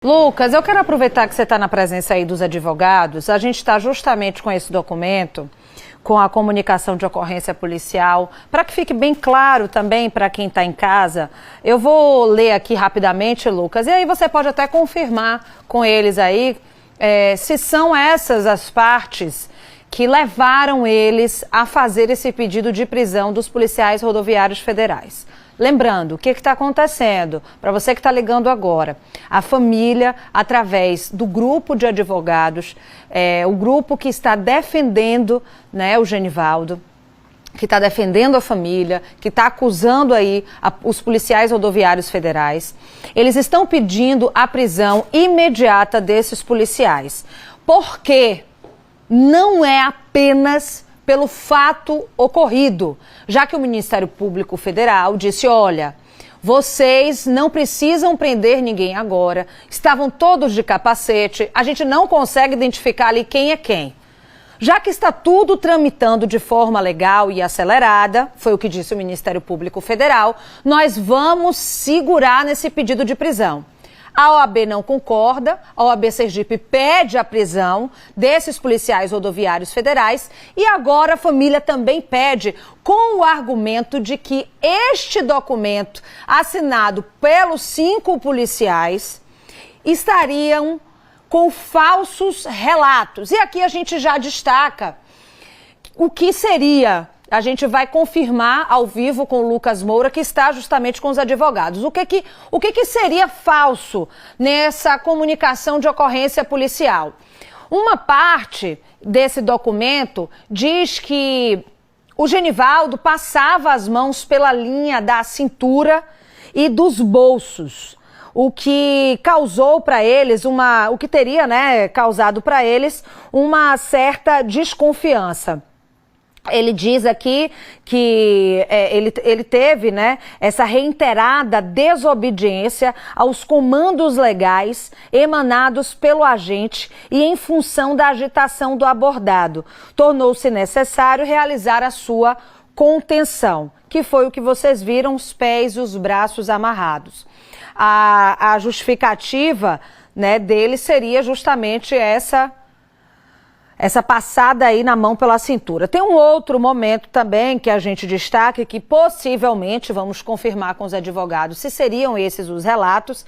Lucas, eu quero aproveitar que você está na presença aí dos advogados. A gente está justamente com esse documento, com a comunicação de ocorrência policial, para que fique bem claro também para quem está em casa. Eu vou ler aqui rapidamente, Lucas, e aí você pode até confirmar com eles aí se são essas as partes que levaram eles a fazer esse pedido de prisão dos policiais rodoviários federais. Lembrando, o que está acontecendo? Para você que está ligando agora, a família, através do grupo de advogados, o grupo que está defendendo, né, o Genivaldo, que está defendendo a família, que está acusando aí os policiais rodoviários federais, eles estão pedindo a prisão imediata desses policiais. Por quê? Não é apenas pelo fato ocorrido, já que o Ministério Público Federal disse, olha, vocês não precisam prender ninguém agora, estavam todos de capacete, a gente não consegue identificar ali quem é quem. Já que está tudo tramitando de forma legal e acelerada, foi o que disse o Ministério Público Federal, nós vamos segurar nesse pedido de prisão. A OAB não concorda, a OAB Sergipe pede a prisão desses policiais rodoviários federais e agora a família também pede com o argumento de que este documento assinado pelos 5 policiais estariam com falsos relatos. E aqui a gente já destaca o que seria. A gente vai confirmar ao vivo com o Lucas Moura, que está justamente com os advogados. O que seria falso nessa comunicação de ocorrência policial? Uma parte desse documento diz que o Genivaldo passava as mãos pela linha da cintura e dos bolsos, o que causou para eles o que teria, né, causado para eles uma certa desconfiança. Ele diz aqui que ele teve, né, essa reiterada desobediência aos comandos legais emanados pelo agente e em função da agitação do abordado. Tornou-se necessário realizar a sua contenção, que foi o que vocês viram, os pés e os braços amarrados. A justificativa, né, dele seria justamente essa passada aí na mão pela cintura. Tem um outro momento também que a gente destaca, que possivelmente, vamos confirmar com os advogados, se seriam esses os relatos,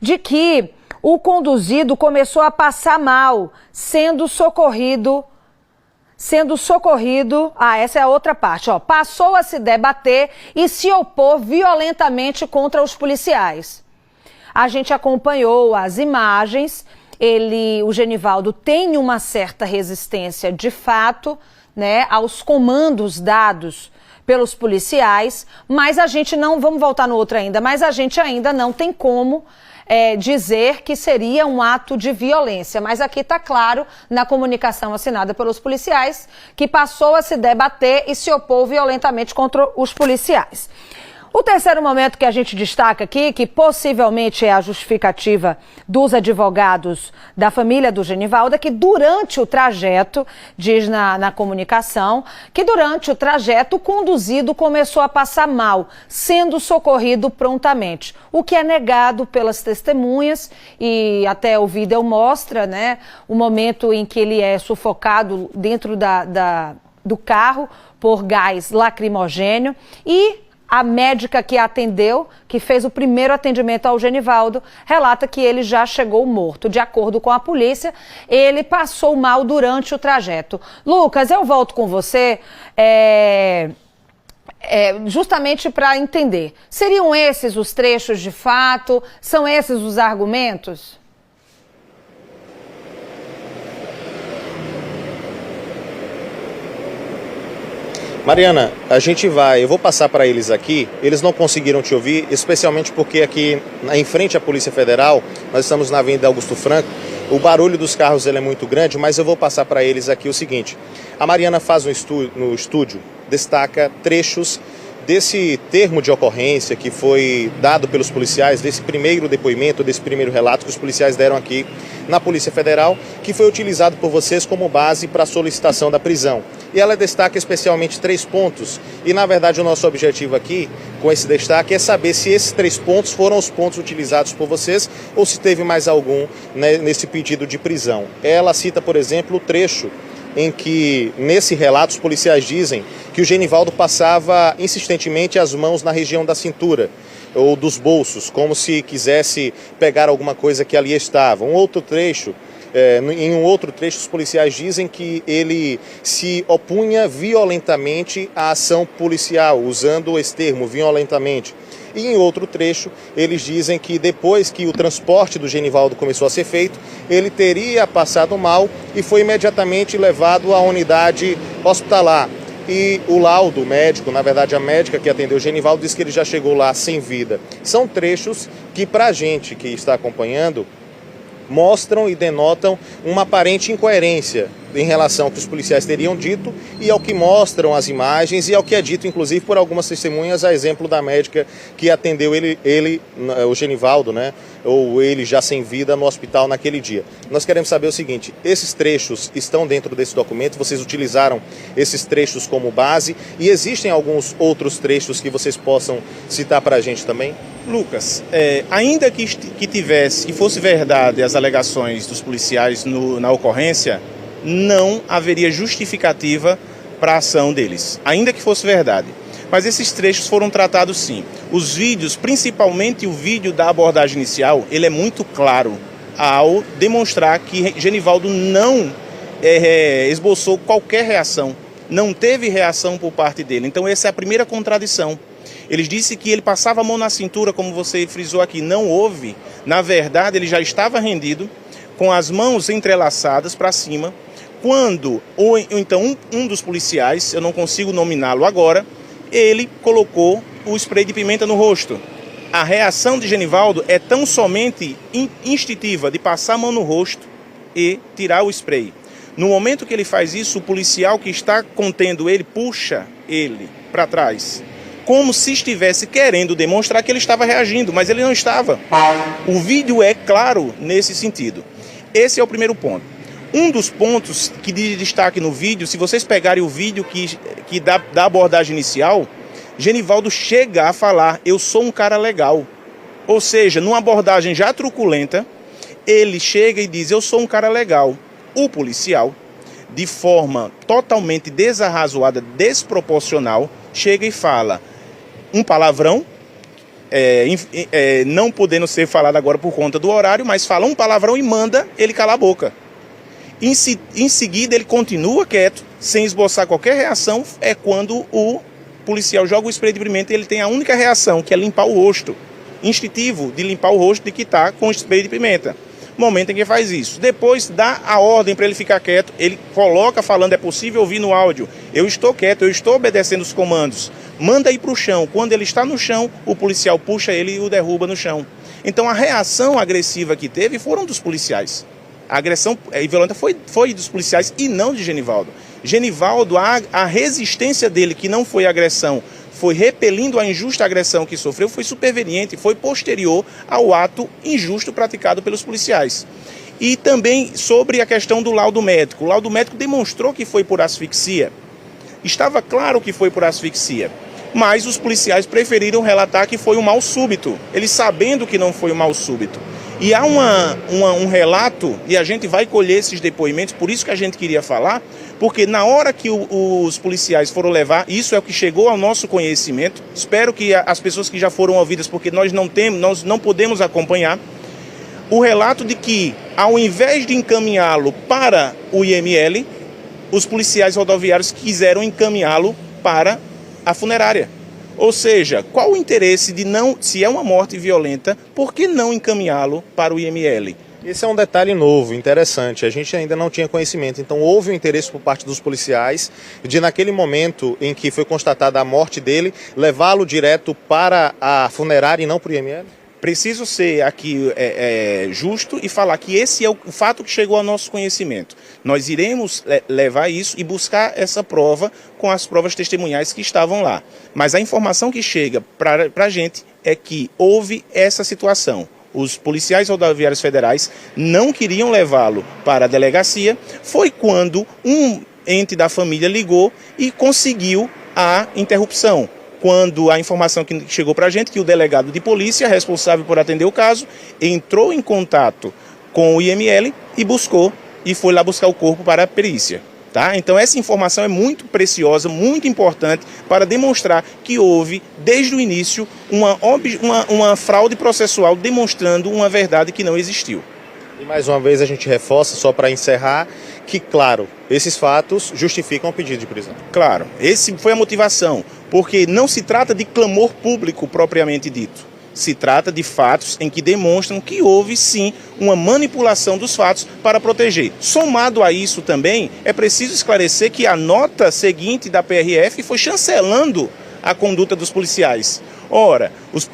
de que o conduzido começou a passar mal, sendo socorrido, essa é a outra parte, ó, passou a se debater e se opor violentamente contra os policiais. A gente acompanhou as imagens. O Genivaldo tem uma certa resistência de fato, né, aos comandos dados pelos policiais, mas a gente não, vamos voltar no outro ainda, mas a gente ainda não tem como dizer que seria um ato de violência, mas aqui está claro na comunicação assinada pelos policiais que passou a se debater e se opor violentamente contra os policiais. O terceiro momento que a gente destaca aqui, que possivelmente é a justificativa dos advogados da família do Genivaldo, é que durante o trajeto, diz na comunicação, que durante o trajeto o conduzido começou a passar mal, sendo socorrido prontamente, o que é negado pelas testemunhas e até o vídeo mostra, né, o momento em que ele é sufocado dentro do carro por gás lacrimogênio e a médica que atendeu, que fez o primeiro atendimento ao Genivaldo, relata que ele já chegou morto. De acordo com a polícia, ele passou mal durante o trajeto. Lucas, eu volto com você justamente para entender. Seriam esses os trechos de fato? São esses os argumentos? Mariana, eu vou passar para eles aqui, eles não conseguiram te ouvir, especialmente porque aqui em frente à Polícia Federal, nós estamos na Avenida Augusto Franco, o barulho dos carros ele é muito grande, mas eu vou passar para eles aqui o seguinte, a Mariana faz no estúdio, destaca trechos desse termo de ocorrência que foi dado pelos policiais, desse primeiro depoimento, desse primeiro relato que os policiais deram aqui na Polícia Federal, que foi utilizado por vocês como base para a solicitação da prisão. E ela destaca especialmente 3 pontos. E, na verdade, o nosso objetivo aqui, com esse destaque, é saber se esses 3 pontos foram os pontos utilizados por vocês ou se teve mais algum, né, nesse pedido de prisão. Ela cita, por exemplo, o trecho em que, nesse relato, os policiais dizem que o Genivaldo passava insistentemente as mãos na região da cintura ou dos bolsos, como se quisesse pegar alguma coisa que ali estava. Em um outro trecho, os policiais dizem que ele se opunha violentamente à ação policial, usando esse termo, violentamente. E em outro trecho, eles dizem que depois que o transporte do Genivaldo começou a ser feito, ele teria passado mal e foi imediatamente levado à unidade hospitalar. E o laudo médico, na verdade a médica que atendeu o Genivaldo, disse que ele já chegou lá sem vida. São trechos que, para a gente que está acompanhando, mostram e denotam uma aparente incoerência em relação ao que os policiais teriam dito e ao que mostram as imagens e ao que é dito, inclusive, por algumas testemunhas, a exemplo da médica que atendeu o Genivaldo, né, ou ele já sem vida no hospital naquele dia. Nós queremos saber o seguinte: esses trechos estão dentro desse documento, vocês utilizaram esses trechos como base e existem alguns outros trechos que vocês possam citar para a gente também? Lucas, ainda que fosse verdade as alegações dos policiais na ocorrência, não haveria justificativa para a ação deles, ainda que fosse verdade. Mas esses trechos foram tratados sim. Os vídeos, principalmente o vídeo da abordagem inicial, ele é muito claro ao demonstrar que Genivaldo não esboçou qualquer reação, não teve reação por parte dele. Então essa é a primeira contradição. Eles disseram que ele passava a mão na cintura, como você frisou aqui, não houve. Na verdade, ele já estava rendido, com as mãos entrelaçadas para cima, quando então um dos policiais, eu não consigo nominá-lo agora, ele colocou o spray de pimenta no rosto. A reação de Genivaldo é tão somente instintiva, de passar a mão no rosto e tirar o spray. No momento que ele faz isso, o policial que está contendo ele puxa ele para trás, como se estivesse querendo demonstrar que ele estava reagindo, mas ele não estava. O vídeo é claro nesse sentido. Esse é o primeiro ponto. Um dos pontos que diz destaque no vídeo, se vocês pegarem o vídeo que da abordagem inicial, Genivaldo chega a falar: eu sou um cara legal. Ou seja, numa abordagem já truculenta, ele chega e diz: eu sou um cara legal. O policial, de forma totalmente desarrazoada, desproporcional, chega e fala um palavrão, não podendo ser falado agora por conta do horário, mas fala um palavrão e manda ele calar a boca. Em seguida, ele continua quieto, sem esboçar qualquer reação. É quando o policial joga o spray de pimenta e ele tem a única reação, que é limpar o rosto. Instintivo de limpar o rosto de que está com o spray de pimenta. Momento em que faz isso. Depois dá a ordem para ele ficar quieto, ele coloca falando: é possível ouvir no áudio, eu estou quieto, eu estou obedecendo os comandos. Manda ir para o chão. Quando ele está no chão, o policial puxa ele e o derruba no chão. Então a reação agressiva que teve foram dos policiais. A agressão violenta foi dos policiais e não de Genivaldo. Genivaldo, a resistência dele, que não foi agressão, foi repelindo a injusta agressão que sofreu, foi superveniente, foi posterior ao ato injusto praticado pelos policiais. E também sobre a questão do laudo médico. O laudo médico demonstrou que foi por asfixia. Estava claro que foi por asfixia, mas os policiais preferiram relatar que foi um mal súbito, eles sabendo que não foi um mal súbito. E há um relato, e a gente vai colher esses depoimentos, por isso que a gente queria falar, porque na hora que os policiais foram levar, isso é o que chegou ao nosso conhecimento, espero que as pessoas que já foram ouvidas, porque nós não podemos acompanhar, o relato de que, ao invés de encaminhá-lo para o IML, os policiais rodoviários quiseram encaminhá-lo para a funerária. Ou seja, qual o interesse de não, se é uma morte violenta, por que não encaminhá-lo para o IML? Esse é um detalhe novo, interessante, a gente ainda não tinha conhecimento, então houve um interesse por parte dos policiais de, naquele momento em que foi constatada a morte dele, levá-lo direto para a funerária e não para o IML? preciso ser aqui justo e falar que esse é o fato que chegou ao nosso conhecimento. Nós iremos levar isso e buscar essa prova com as provas testemunhais que estavam lá. Mas a informação que chega para a gente é que houve essa situação. Os policiais rodoviários federais não queriam levá-lo para a delegacia. Foi quando um ente da família ligou e conseguiu a interrupção. Quando a informação que chegou para a gente, que o delegado de polícia, responsável por atender o caso, entrou em contato com o IML e buscou, e foi lá buscar o corpo para a perícia. Tá? Então essa informação é muito preciosa, muito importante para demonstrar que houve, desde o início, uma fraude processual demonstrando uma verdade que não existiu. E mais uma vez a gente reforça, só para encerrar, que, claro, esses fatos justificam o pedido de prisão. Claro, esse foi a motivação, porque não se trata de clamor público propriamente dito. Se trata de fatos em que demonstram que houve, sim, uma manipulação dos fatos para proteger. Somado a isso também, é preciso esclarecer que a nota seguinte da PRF foi chancelando a conduta dos policiais. Ora,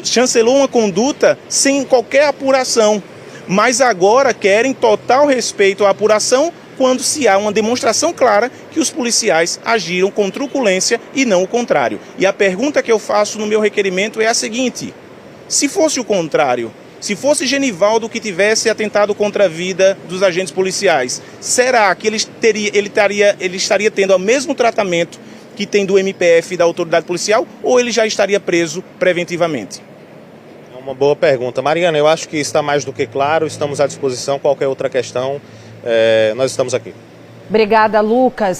chancelou uma conduta sem qualquer apuração, mas agora querem total respeito à apuração quando se há uma demonstração clara que os policiais agiram com truculência e não o contrário. E a pergunta que eu faço no meu requerimento é a seguinte: se fosse o contrário, se fosse Genivaldo que tivesse atentado contra a vida dos agentes policiais, será que ele estaria tendo o mesmo tratamento que tem do MPF e da autoridade policial, ou ele já estaria preso preventivamente? É uma boa pergunta. Mariana, eu acho que está mais do que claro, estamos à disposição. Qualquer outra questão, nós estamos aqui. Obrigada, Lucas.